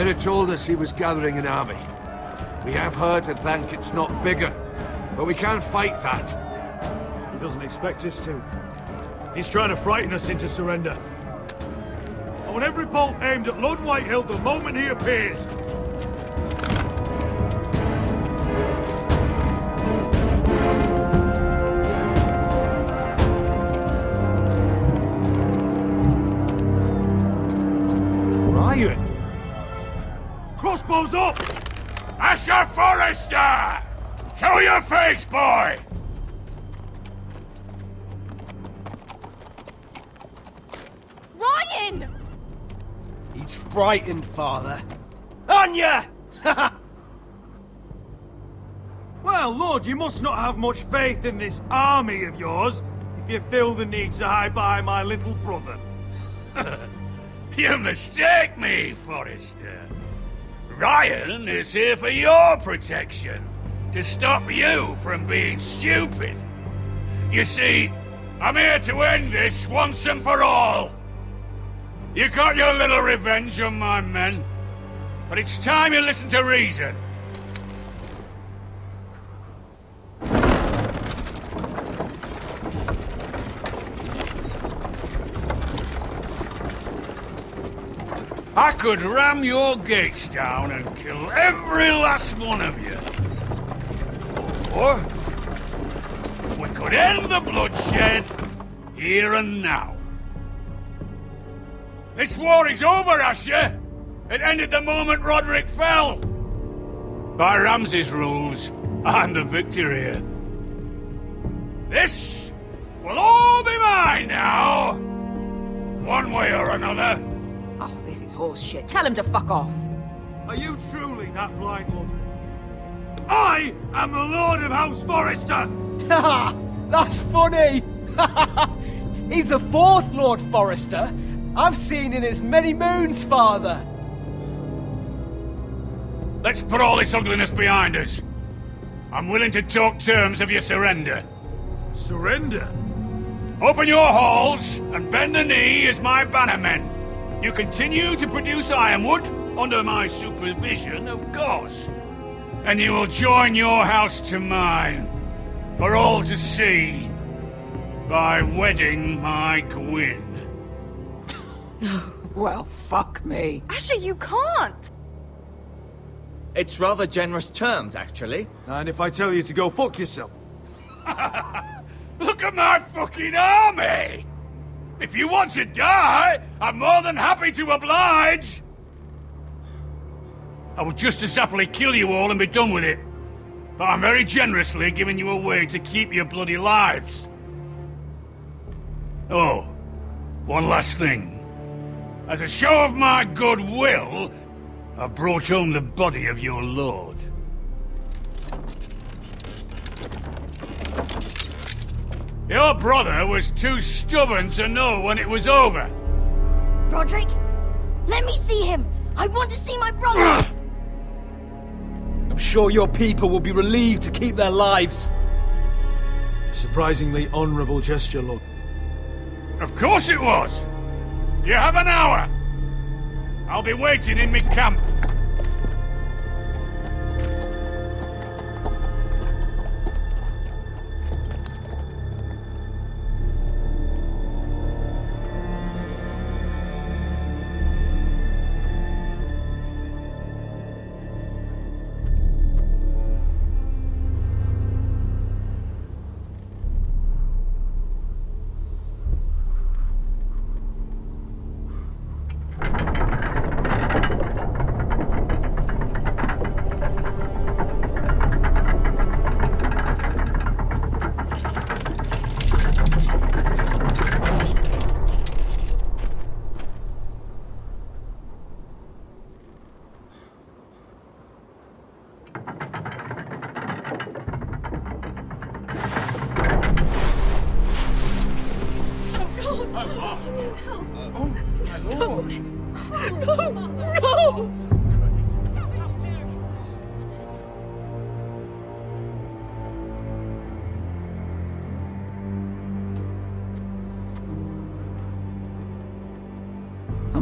Mother told us he was gathering an army. We have heard and think it's not bigger, but we can't fight that. He doesn't expect us to. He's trying to frighten us into surrender. I want every bolt aimed at Lord Whitehill the moment he appears. Ryan! Crossbows up! Asher Forrester! Show your face, boy! Ryan! He's frightened, Father. Anya! Well, Lord, you must not have much faith in this army of yours if you feel the need to hide behind my little brother. You mistake me, Forrester. Ryan is here for your protection, to stop you from being stupid. You see, I'm here to end this once and for all. You got your little revenge on my men, but it's time you listen to reason. I could ram your gates down and kill every last one of you. Or we could end the bloodshed here and now. This war is over, Asher. It ended the moment Roderick fell. By Ramsay's rules, I'm the victor here. This will all be mine now. One way or another. Oh, this is horse shit. Tell him to fuck off. Are you truly that blind, Lord? I am the Lord of House Forrester! Ha! That's funny! He's the fourth Lord Forrester I've seen in as many moons, Father. Let's put all this ugliness behind us. I'm willing to talk terms of your surrender. Surrender? Open your halls and bend the knee as my bannermen. You continue to produce ironwood, under my supervision, of course. And you will join your house to mine, for all to see, by wedding my Gwyn. Well, fuck me. Asher, you can't! It's rather generous terms, actually. And if I tell you to go fuck yourself? Look at my fucking army! If you want to die, I'm more than happy to oblige! I would just as happily kill you all and be done with it. But I'm very generously giving you a way to keep your bloody lives. Oh, one last thing. As a show of my goodwill, I've brought home the body of your lord. Your brother was too stubborn to know when it was over. Roderick, let me see him. I want to see my brother. I'm sure your people will be relieved to keep their lives. A surprisingly honorable gesture, Lord. Of course it was. You have an hour. I'll be waiting in my camp.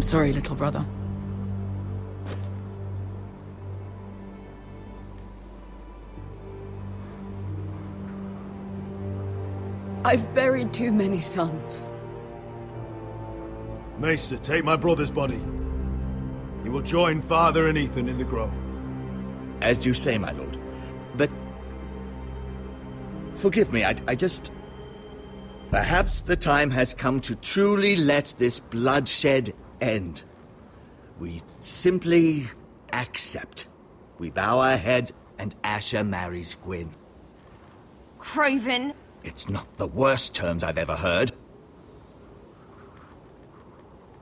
I'm sorry, little brother. I've buried too many sons. Maester, take my brother's body. He will join Father and Ethan in the grove. As you say, my lord. But... forgive me, I just... Perhaps the time has come to truly let this bloodshed end. We simply accept. We bow our heads and Asher marries Gwyn. Craven. It's not the worst terms I've ever heard.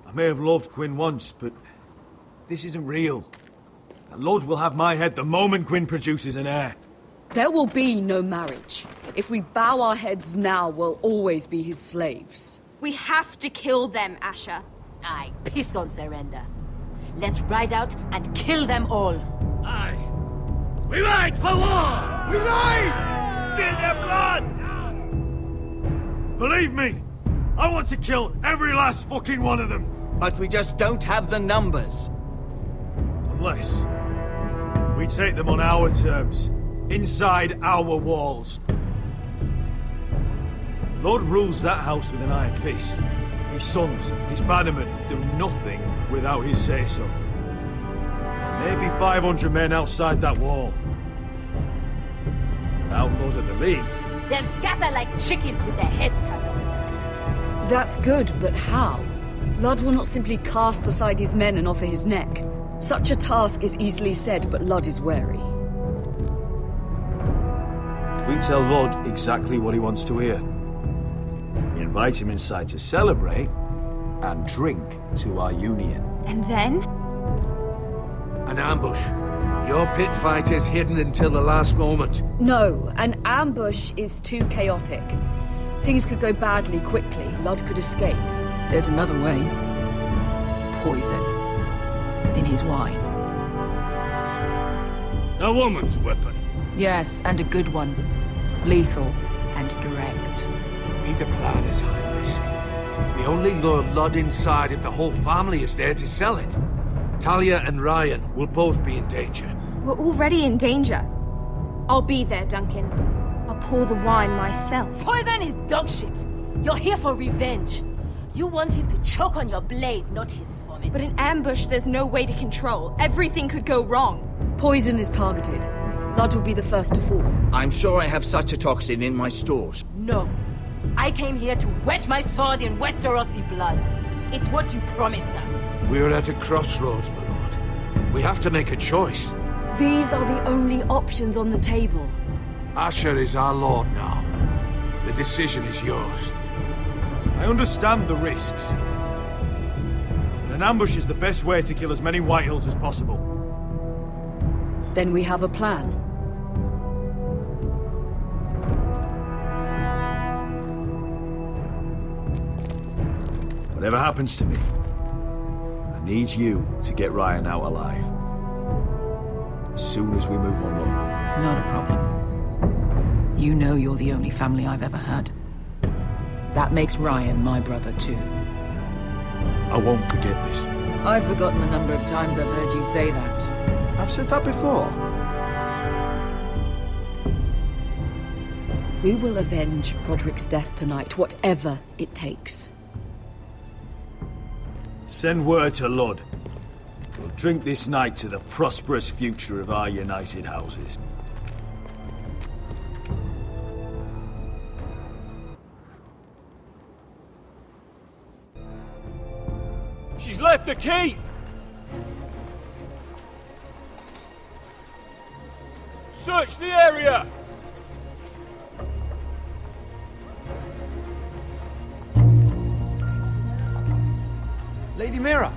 I may have loved Gwyn once, but this isn't real. And Lord will have my head the moment Gwyn produces an heir. There will be no marriage. If we bow our heads now, we'll always be his slaves. We have to kill them, Asher. Aye, piss on surrender. Let's ride out and kill them all. Aye. We ride for war! We ride! Spill their blood! Believe me, I want to kill every last fucking one of them. But we just don't have the numbers. Unless we take them on our terms, inside our walls. Lord rules that house with an iron fist. His sons, his bannermen, do nothing without his say-so. There may be 500 men outside that wall. Without Lord of the League. They'll scatter like chickens with their heads cut off. That's good, but how? Ludd will not simply cast aside his men and offer his neck. Such a task is easily said, but Ludd is wary. We tell Lord exactly what he wants to hear. We invite him inside to celebrate and drink to our union. And then? An ambush. Your pit fight is hidden until the last moment. No, an ambush is too chaotic. Things could go badly quickly. Ludd could escape. There's another way. Poison. In his wine. A woman's weapon. Yes, and a good one. Lethal and direct. Either plan is high risk. We only lure Ludd inside if the whole family is there to sell it. Talia and Ryan will both be in danger. We're already in danger. I'll be there, Duncan. I'll pour the wine myself. Poison is dog shit. You're here for revenge. You want him to choke on your blade, not his vomit. But in ambush, there's no way to control. Everything could go wrong. Poison is targeted. Ludd will be the first to fall. I'm sure I have such a toxin in my stores. No. I came here to wet my sword in Westerosi blood. It's what you promised us. We're at a crossroads, my lord. We have to make a choice. These are the only options on the table. Asher is our lord now. The decision is yours. I understand the risks. An ambush is the best way to kill as many Whitehills as possible. Then we have a plan. Whatever happens to me, I need you to get Ryan out alive. As soon as we move on, Lord. Not a problem. You know you're the only family I've ever had. That makes Ryan my brother too. I won't forget this. I've forgotten the number of times I've heard you say that. I've said that before. We will avenge Roderick's death tonight, whatever it takes. Send word to Ludd. We'll drink this night to the prosperous future of our united houses. She's left the keep! Search the area! Lady Mira!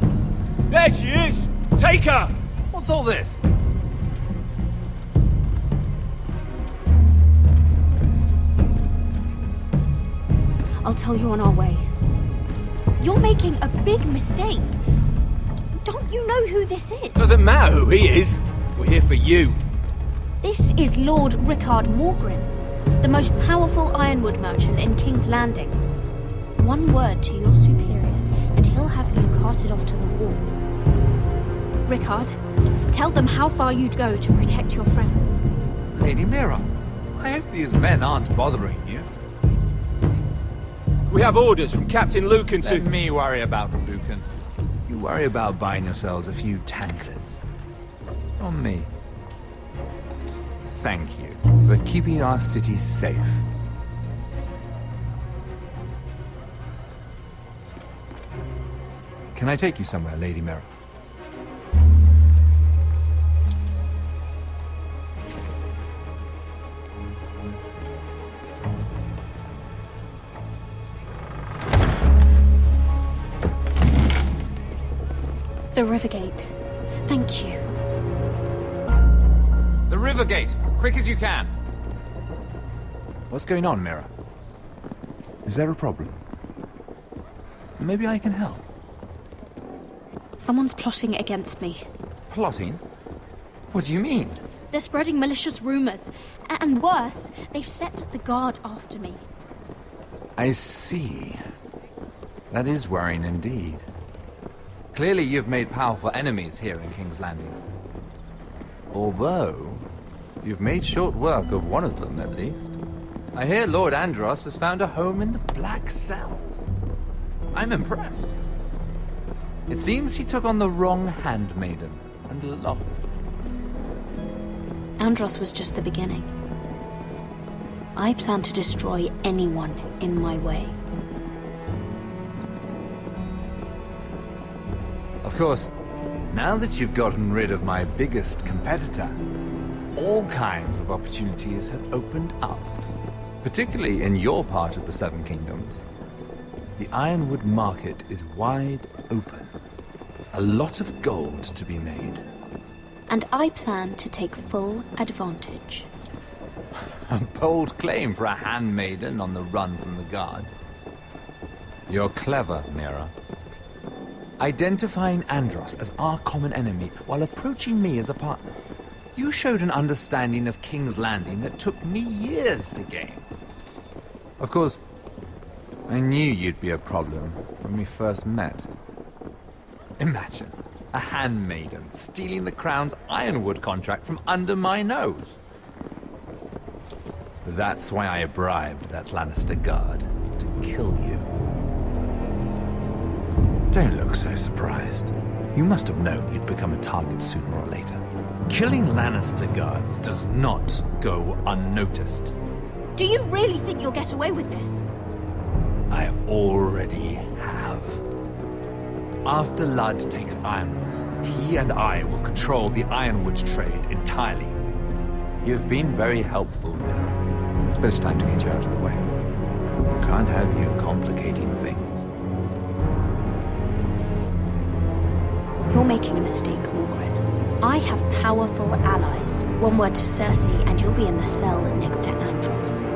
There she is! Take her! What's all this? I'll tell you on our way. You're making a big mistake. Don't you know who this is? Doesn't matter who he is. We're here for you. This is Lord Rickard Morgrim, the most powerful ironwood merchant in King's Landing. One word to your superiors, and he'll have you carted off to the wall. Rickard, tell them how far you'd go to protect your friends. Lady Mira, I hope these men aren't bothering you. We have orders from Captain Lucan to... Let me worry about Lucan. You worry about buying yourselves a few tankards. On me. Thank you for keeping our city safe. Can I take you somewhere, Lady Mira? The Rivergate. Thank you. The Rivergate! Quick as you can! What's going on, Mira? Is there a problem? Maybe I can help. Someone's plotting against me. Plotting? What do you mean? They're spreading malicious rumors. And worse, they've set the guard after me. I see. That is worrying indeed. Clearly you've made powerful enemies here in King's Landing. Although, you've made short work of one of them, at least. I hear Lord Andros has found a home in the Black Cells. I'm impressed. It seems he took on the wrong handmaiden and lost. Andros was just the beginning. I plan to destroy anyone in my way. Of course, now that you've gotten rid of my biggest competitor, all kinds of opportunities have opened up. Particularly in your part of the Seven Kingdoms. The ironwood market is wide open. A lot of gold to be made. And I plan to take full advantage. A bold claim for a handmaiden on the run from the guard. You're clever, Mira. Identifying Andros as our common enemy while approaching me as a partner. You showed an understanding of King's Landing that took me years to gain. Of course, I knew you'd be a problem when we first met. Imagine a handmaiden stealing the Crown's ironwood contract from under my nose. That's why I bribed that Lannister guard to kill you. Don't look so surprised. You must have known you'd become a target sooner or later. Killing Lannister guards does not go unnoticed. Do you really think you'll get away with this? I already have. After Ludd takes Ironworth, he and I will control the ironwood trade entirely. You've been very helpful, Mira, but it's time to get you out of the way. Can't have you complicating things. You're making a mistake, Morgren. I have powerful allies. One word to Cersei, and you'll be in the cell next to Andros.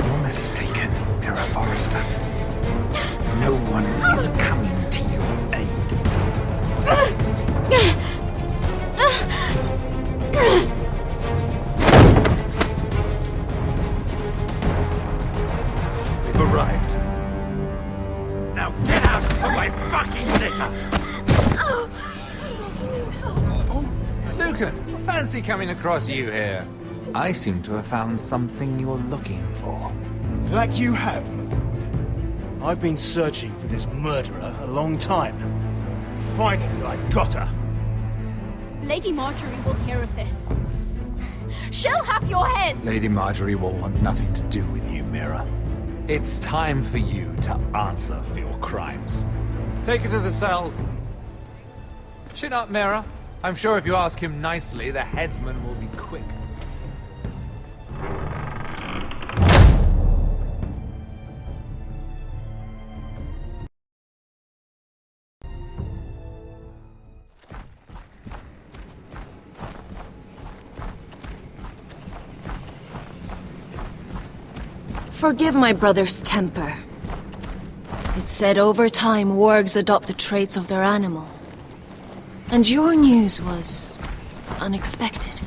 You're mistaken, Mira Forrester. No one is coming to your aid. We've arrived. Now get out of my fucking litter! Lucan, fancy coming across you here. I seem to have found something you're looking for. That you have, my lord. I've been searching for this murderer a long time. Finally, I got her. Lady Marjorie will hear of this. She'll have your head! Lady Marjorie will want nothing to do with you, Mira. It's time for you to answer for your crimes. Take her to the cells. Chin up, Mira. I'm sure if you ask him nicely, the headsman will be quick. Forgive my brother's temper. It's said over time wargs adopt the traits of their animal. And your news was unexpected.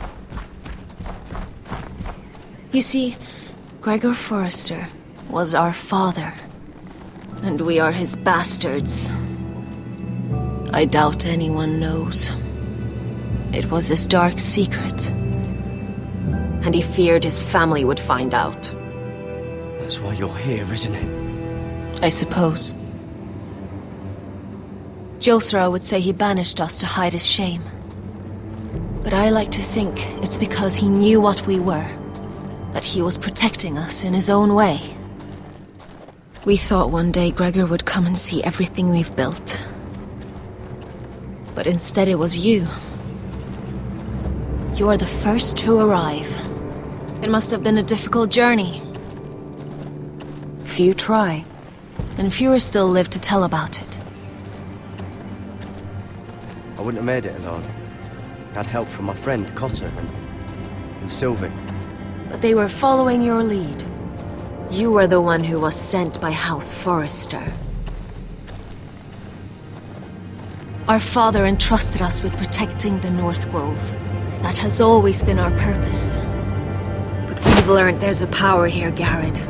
You see, Gregor Forrester was our father, and we are his bastards. I doubt anyone knows. It was his dark secret, and he feared his family would find out. That's why you're here, isn't it? I suppose. Josra would say he banished us to hide his shame. But I like to think it's because he knew what we were. That he was protecting us in his own way. We thought one day Gregor would come and see everything we've built. But instead it was you. You are the first to arrive. It must have been a difficult journey. Few try, and fewer still live to tell about it. I wouldn't have made it alone. I had help from my friend Cotter and Sylvie. But they were following your lead. You were the one who was sent by House Forrester. Our father entrusted us with protecting the North Grove. That has always been our purpose. But we've learned there's a power here, Garrett.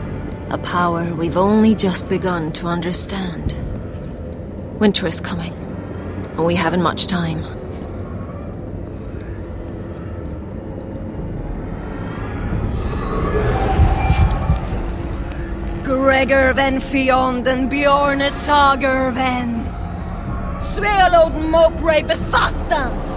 A power we've only just begun to understand. Winter is coming, and we haven't much time. Gregor ven Fionden Bjorne Sager ven Svealoden Mopre befastan.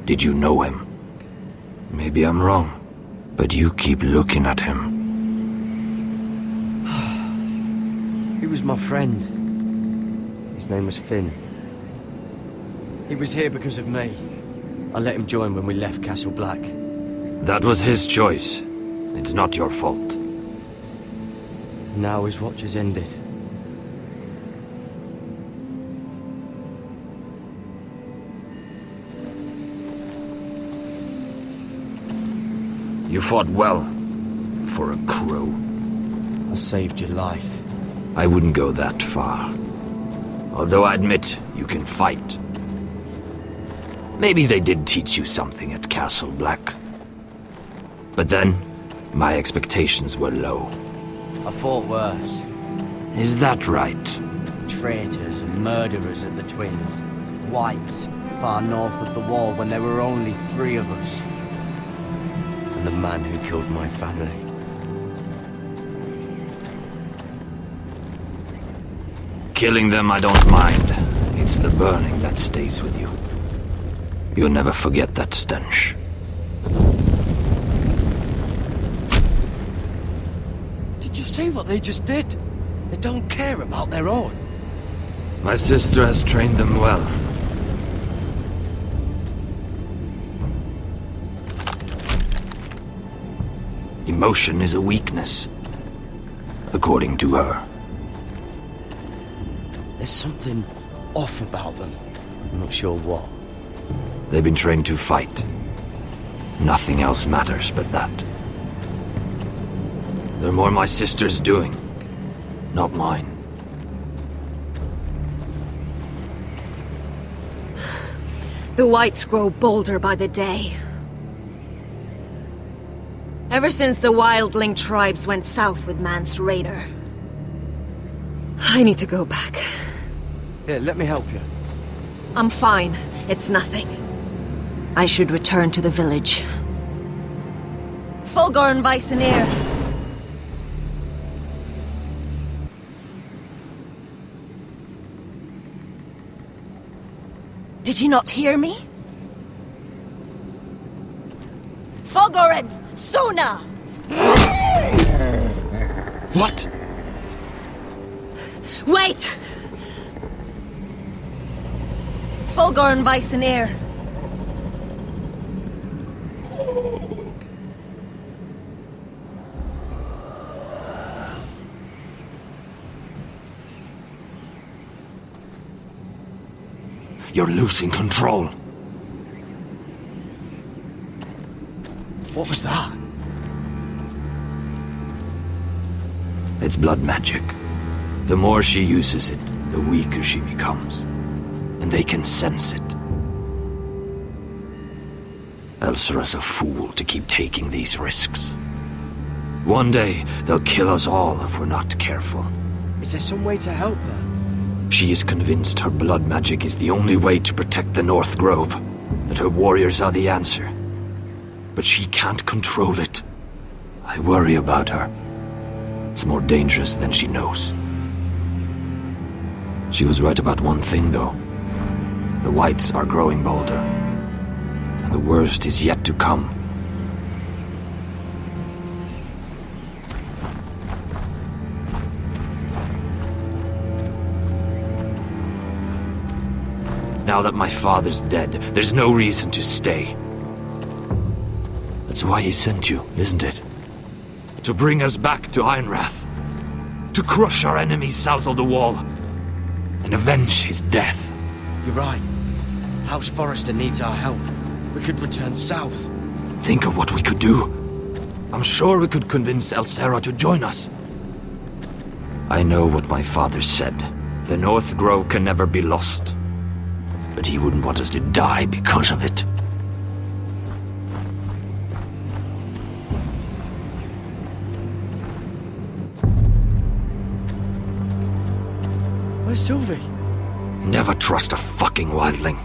Did you know him? Maybe I'm wrong, but you keep looking at him. He was my friend. His name was Finn. He was here because of me. I let him join when we left Castle Black. That was his choice. It's not your fault. Now his watch has ended. You fought well, for a crow. I saved your life. I wouldn't go that far. Although I admit, you can fight. Maybe they did teach you something at Castle Black. But then, my expectations were low. I fought worse. Is that right? Traitors and murderers at the Twins. Whites, far north of the wall when there were only 3 of us. And the man who killed my family. Killing them I don't mind. It's the burning that stays with you. You'll never forget that stench. Did you see what they just did? They don't care about their own. My sister has trained them well. Emotion is a weakness, according to her. There's something off about them. I'm not sure what. They've been trained to fight. Nothing else matters but that. They're more my sister's doing, not mine. The Whites grow bolder by the day. Ever since the Wildling tribes went south with Mance Raider. I need to go back. Here, let me help you. I'm fine. It's nothing. I should return to the village. Fulgor and Weissenir. Did you not hear me? Fulgorin! Suna! What? Wait! Fulgor and Weissenir. You're losing control. What was that? It's blood magic. The more she uses it, the weaker she becomes. And they can sense it. Elsera's a fool to keep taking these risks. One day, they'll kill us all if we're not careful. Is there some way to help her? She is convinced her blood magic is the only way to protect the North Grove, that her warriors are the answer. But she can't control it. I worry about her. It's more dangerous than she knows. She was right about one thing, though. The Whites are growing bolder. And the worst is yet to come. Now that my father's dead, there's no reason to stay. That's why he sent you, isn't it? To bring us back to Ironrath. To crush our enemies south of the wall. And avenge his death. You're right. House Forrester needs our help. We could return south. Think of what we could do. I'm sure we could convince Elsera to join us. I know what my father said. The North Grove can never be lost. But he wouldn't want us to die because of it. Where's Sylvie? Never trust a fucking wildling.